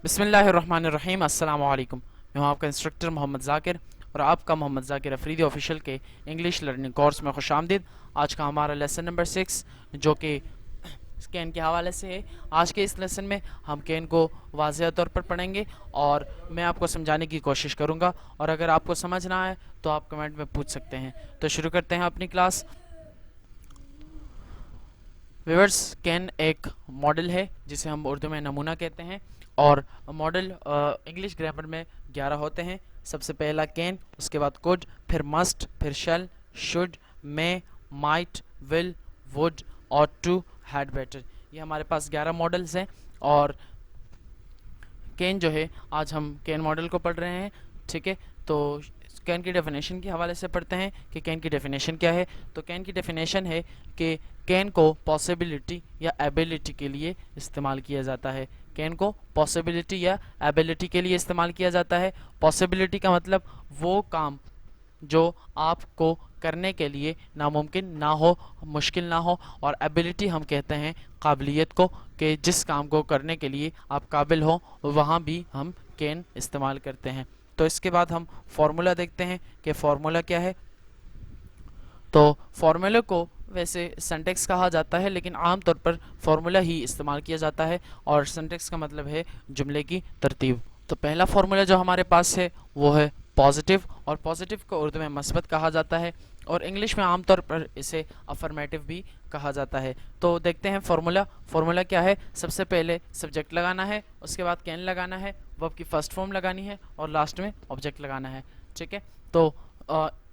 بسم اللہ الرحمن الرحیم۔ السلام علیکم، میں ہوں آپ کا انسٹرکٹر محمد ذاکر اور آپ کا محمد ذاکر افریدی آفیشیل کے انگلش لرننگ کورس میں خوش آمدید۔ آج کا ہمارا لیسن نمبر 6 جو کہ کین کے حوالے سے ہے۔ آج کے اس لیسن میں ہم کین کو واضح طور پر پڑھیں گے اور میں آپ کو سمجھانے کی کوشش کروں گا، اور اگر آپ کو سمجھ نہ آئے تو آپ کمنٹ میں پوچھ سکتے ہیں۔ تو شروع کرتے ہیں اپنی کلاس۔ ویورز، کین ایک ماڈل ہے جسے ہم اردو میں نمونہ کہتے ہیں، اور ماڈل انگلش گرامر میں 11 ہوتے ہیں۔ سب سے پہلا کین، اس کے بعد کوڈ، پھر مسٹ، پھر شل، should, may, might, will, would اور ٹو، ہیڈ بیٹر۔ یہ ہمارے پاس 11 ماڈلز ہیں، اور کین جو ہے آج ہم کین ماڈل کو پڑھ رہے ہیں، ٹھیک ہے۔ تو کین کی ڈیفینیشن کے حوالے سے پڑھتے ہیں کہ کین کی ڈیفینیشن کیا ہے۔ تو کین کی ڈیفینیشن ہے کہ کین کو پاسبلٹی یا ایبلٹی کے لیے استعمال کیا جاتا ہے۔ کین کو پاسبلٹی یا ایبلٹی کے لیے استعمال کیا جاتا ہے۔ پاسبلٹی کا مطلب وہ کام جو آپ کو کرنے کے لیے ناممکن نہ ہو، مشکل نہ ہو، اور ایبلٹی ہم کہتے ہیں قابلیت کو، کہ جس کام کو کرنے کے لیے آپ قابل ہوں وہاں بھی ہم کین استعمال کرتے ہیں۔ تو اس کے بعد ہم فارمولا دیکھتے ہیں کہ فارمولا کیا ہے۔ تو فارمولے کو ویسے سینٹیکس کہا جاتا ہے، لیکن عام طور پر فارمولا ہی استعمال کیا جاتا ہے، اور سینٹیکس کا مطلب ہے جملے کی ترتیب۔ تو پہلا فارمولا جو ہمارے پاس ہے وہ ہے پازیٹیو، اور پازیٹیو کو اردو میں مثبت کہا جاتا ہے، اور انگلش میں عام طور پر اسے افرمیٹیو بھی کہا جاتا ہے۔ تو دیکھتے ہیں فارمولا کیا ہے۔ سب سے پہلے سبجیکٹ لگانا ہے، اس کے بعد کین لگانا ہے، ورب کی فرسٹ فارم لگانی ہے، اور لاسٹ میں آبجیکٹ لگانا ہے، ٹھیک ہے۔ تو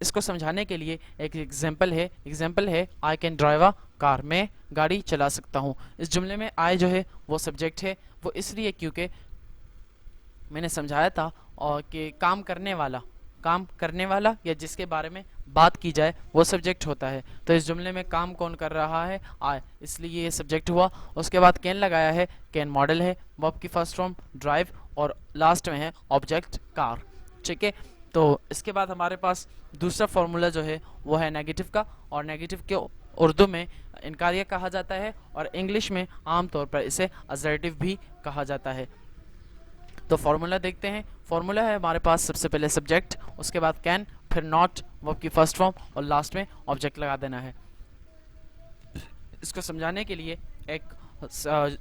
اس کو سمجھانے کے لیے ایک ایگزامپل ہے آئی کین ڈرائیو اے کار، میں گاڑی چلا سکتا ہوں۔ اس جملے میں آئی جو ہے وہ سبجیکٹ ہے، وہ اس لیے کیونکہ میں نے سمجھایا تھا کہ کام کرنے والا یا جس کے بارے میں بات کی جائے وہ سبجیکٹ ہوتا ہے۔ تو اس جملے میں کام کون کر رہا ہے؟ آئی، اس لیے یہ سبجیکٹ ہوا۔ اس کے بعد کین لگایا ہے، کین ماڈل ہے، ورب کی فرسٹ فارم ڈرائیو، اور لاسٹ میں ہے آبجیکٹ کار، ٹھیک ہے۔ تو اس کے بعد ہمارے پاس دوسرا فارمولا جو ہے وہ ہے نیگیٹو کا، اور نیگیٹو کے اردو میں انکاریہ کہا جاتا ہے، اور انگلش میں عام طور پر اسے اسرٹیو بھی کہا جاتا ہے۔ تو فارمولا دیکھتے ہیں۔ فارمولا ہے ہمارے پاس سب سے پہلے سبجیکٹ، اس کے بعد کین، پھر ناٹ، ورب کی فرسٹ فارم، اور لاسٹ میں آبجیکٹ لگا دینا ہے۔ اس کو سمجھانے کے لیے ایک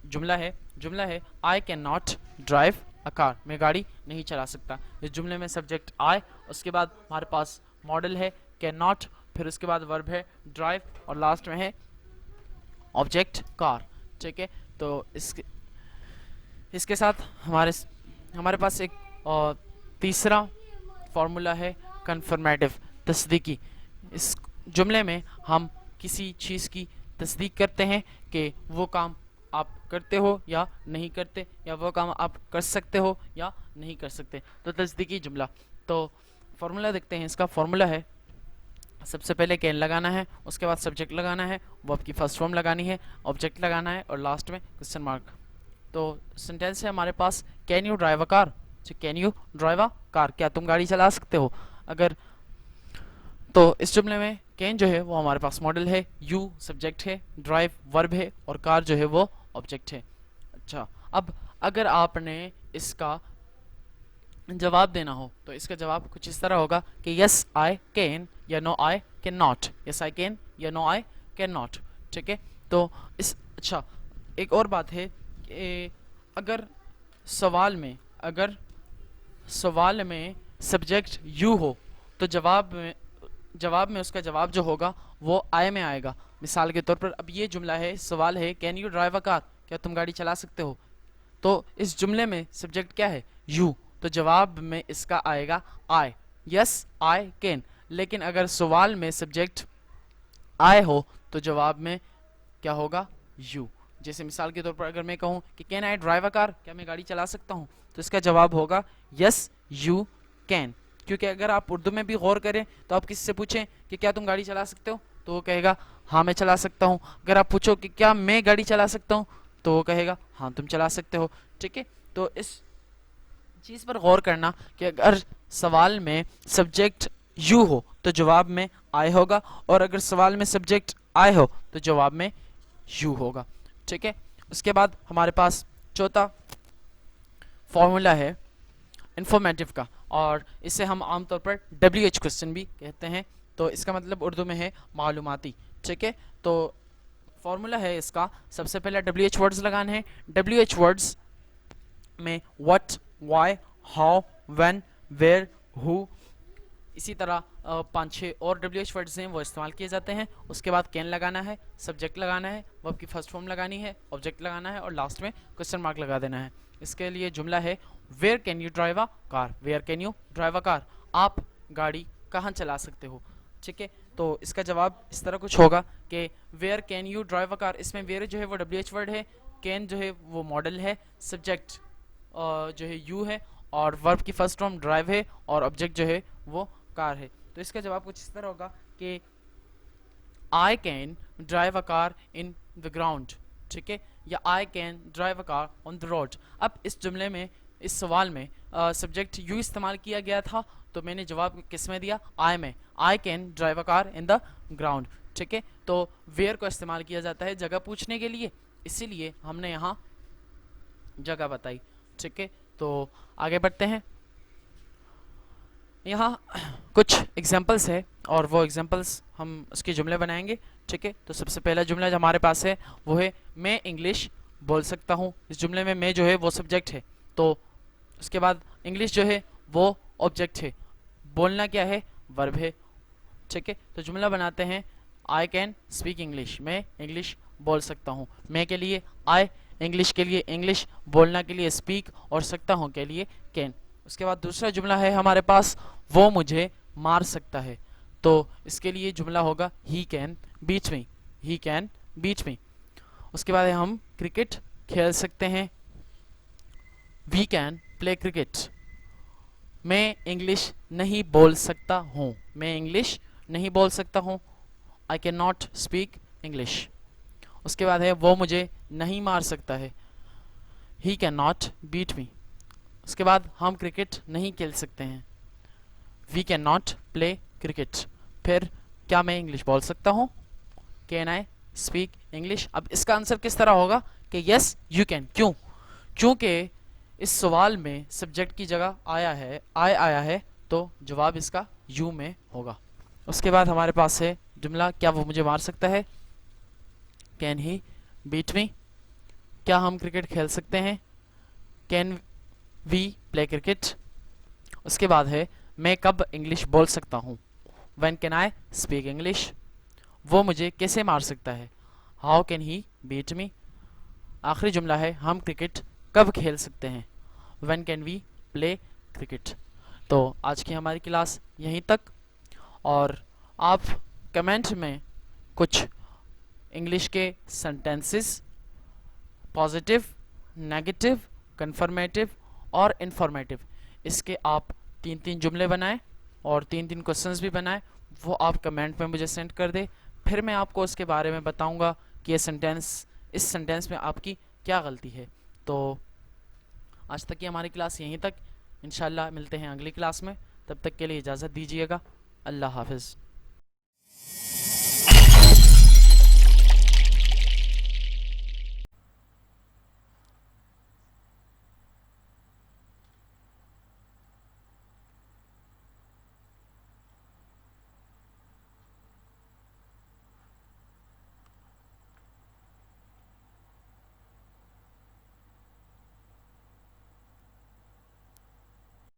جملہ ہے آئی کین ناٹ ڈرائیو اے کار، میں گاڑی نہیں چلا سکتا۔ اس جملے میں سبجیکٹ آئی، اس کے بعد ہمارے پاس ماڈل ہے کین ناٹ، پھر اس کے بعد ورب ہے ڈرائیو، اور لاسٹ میں ہے آبجیکٹ کار، ٹھیک ہے۔ تو اس کے ساتھ ہمارے پاس ایک تیسرا فارمولا ہے کنفرمیٹیو، تصدیقی۔ اس جملے میں ہم کسی چیز کی تصدیق کرتے ہیں کہ وہ کام آپ کرتے ہو یا نہیں کرتے، یا وہ کام آپ کر سکتے ہو یا نہیں کر سکتے، تو تصدیقی جملہ۔ تو فارمولا دیکھتے ہیں۔ اس کا فارمولا ہے سب سے پہلے کین لگانا ہے، اس کے بعد سبجیکٹ لگانا ہے، ورب کی فرسٹ فارم لگانی ہے، آبجیکٹ لگانا ہے، اور لاسٹ میں کوسچن مارک۔ تو سینٹینس ہے ہمارے پاس can you drive a car, can you drive a car, کیا تم گاڑی چلا سکتے ہو؟ اگر تو اس جملے میں کین جو ہے وہ ہمارے پاس ماڈل ہے، یو سبجیکٹ ہے، ڈرائیو ورب ہے، اور کار جو ہے وہ آبجیکٹ ہے۔ اچھا، اب اگر آپ نے اس کا جواب دینا ہو تو اس کا جواب کچھ اس طرح ہوگا کہ یس آئی کین، یا no I can not, yes I can یا نو آئی کین ناٹ، ٹھیک ہے۔ تو اچھا، ایک اور بات ہے کہ اگر سوال میں سبجیکٹ یو ہو تو جواب میں اس کا جواب جو ہوگا وہ آئے میں آئے گا۔ مثال کے طور پر اب یہ جملہ ہے، سوال ہے can you drive a car, کیا تم گاڑی چلا سکتے ہو؟ تو اس جملے میں سبجیکٹ کیا ہے؟ یو، تو جواب میں اس کا آئے گا آئی، یس آئی کین۔ لیکن اگر سوال میں سبجیکٹ آئے ہو تو جواب میں کیا ہوگا؟ یو۔ جیسے مثال کے طور پر اگر میں کہوں کہ can I drive a car, کیا میں گاڑی چلا سکتا ہوں، تو اس کا جواب ہوگا یس یو کین۔ کیونکہ اگر آپ اردو میں بھی غور کریں تو آپ کسی سے پوچھیں کہ کیا تم گاڑی چلا سکتے ہو، تو وہ کہے گا ہاں میں چلا سکتا ہوں۔ اگر آپ پوچھو کہ کیا میں گاڑی چلا سکتا ہوں، تو وہ کہے گا ہاں تم چلا سکتے ہو، ٹھیک ہے۔ تو اس چیز پر غور کرنا کہ اگر سوال میں سبجیکٹ یو ہو تو جواب میں آئے ہوگا، اور اگر سوال میں سبجیکٹ آئے ہو تو جواب میں یو ہوگا، ٹھیک ہے۔ اس کے بعد ہمارے پاس چوتھا فارمولا ہے انفارمیٹیو کا، اور اسے ہم عام طور پر WH کوسچن بھی کہتے ہیں، تو اس کا مطلب اردو میں ہے معلوماتی. ٹھیک ہے، تو فارمولا ہے اس کا، سب سے پہلے WH ورڈز لگانے ہیں. WH ورڈز میں what, why, how, when, where, who، اسی طرح 5-6 اور WH ورڈز ہیں وہ استعمال کیے جاتے ہیں. اس کے بعد کین لگانا ہے، سبجیکٹ لگانا ہے، ورب کی فرسٹ فارم لگانی ہے، آبجیکٹ لگانا ہے، اور لاسٹ میں کوسچن مارک لگا دینا ہے. اس کے لیے جملہ ہے where can you drive a car, where can you drive a car, آپ گاڑی کہاں چلا سکتے ہو. ٹھیک ہے، تو اس کا جواب اس طرح کچھ ہوگا کہ where can you drive a کار. اس میں ویئر جو ہے وہ WH ورڈ ہے، کین جو ہے وہ ماڈل ہے، سبجیکٹ جو ہے یو ہے، اور ورب کی فرسٹ فارم ڈرائیو ہے، اور آبجیکٹ جو ہے وہ کار ہے. تو اس کا جواب کچھ اس طرح ہوگا کہ I can drive a car in the ground. ٹھیک ہے، یا I can drive a car on the road. اب اس جملے میں، اس سوال میں سبجیکٹ یو استعمال کیا گیا تھا، تو میں نے جواب کس میں دیا؟ I میں. I can drive a car in the ground. ٹھیک ہے، تو where کو استعمال کیا جاتا ہے جگہ پوچھنے کے لیے، اسی لیے ہم نے یہاں جگہ بتائی. ٹھیک ہے، تو آگے بڑھتے ہیں. یہاں کچھ ایگزامپلس ہے، اور وہ ایگزامپلس ہم اس کے جملے بنائیں گے. ٹھیک ہے، تو سب سے پہلا جملہ جو ہمارے پاس ہے وہ ہے میں انگلش بول سکتا ہوں. اس جملے میں میں جو ہے وہ سبجیکٹ ہے، تو اس کے بعد انگلش جو ہے وہ آبجیکٹ ہے، بولنا کیا ہے؟ ورب ہے. ٹھیک ہے، تو جملہ بناتے ہیں آئی کین اسپیک انگلش، میں انگلش بول سکتا ہوں. میں کے لیے آئی، انگلش کے لیے انگلش، بولنا کے لیے اسپیک، اور سکتا ہوں کے لیے کین. اس کے بعد دوسرا جملہ ہے ہمارے پاس وہ مجھے مار سکتا ہے، تو اس کے لیے جملہ ہوگا he can beat me, he can beat me. اس کے بعد ہم کرکٹ کھیل سکتے ہیں، وی کین پلے کرکٹ. میں انگلش نہیں بول سکتا ہوں، میں انگلش نہیں بول سکتا ہوں، I can not speak English. اس کے بعد ہے وہ مجھے نہیں مار سکتا ہے، he can not beat me. اس کے بعد ہم کرکٹ نہیں کھیل سکتے ہیں، we can not play cricket. پھر کیا میں انگلش بول سکتا ہوں؟ Can I speak English. اب اس کا آنسر کس طرح ہوگا کہ یس یو کین. کیوں؟ کیونکہ اس سوال میں سبجیکٹ کی جگہ آیا ہے، آیا ہے، تو جواب اس کا یو میں ہوگا. اس کے بعد ہمارے پاس ہے جملہ کیا وہ مجھے مار سکتا ہے، کین ہی بیٹ می. کیا ہم کرکٹ کھیل سکتے ہیں، کین وی پلے کرکٹ. اس کے بعد ہے میں کب انگلش بول سکتا ہوں، when can I speak English. وہ مجھے کیسے مار سکتا ہے، how can he beat me. آخری جملہ ہے ہم کرکٹ کب کھیل سکتے ہیں، when can we play cricket. تو آج کی ہماری کلاس یہیں تک، اور آپ کمنٹ میں کچھ انگلش کے سینٹینسز، پازیٹیو، نیگیٹو، کنفرمیٹیو اور انفارمیٹیو، اس کے آپ 3 جملے بنائیں اور 3 کوسچنز بھی بنائیں. وہ آپ کمنٹ میں مجھے سینڈ کر دیں، پھر میں آپ کو اس کے بارے میں بتاؤں گا کہ اس سینٹینس میں آپ کی کیا غلطی ہے. تو آج تک کی ہماری کلاس یہیں تک، انشاءاللہ ملتے ہیں اگلی کلاس میں. تب تک کے لیے اجازت دیجیے گا. اللہ حافظ.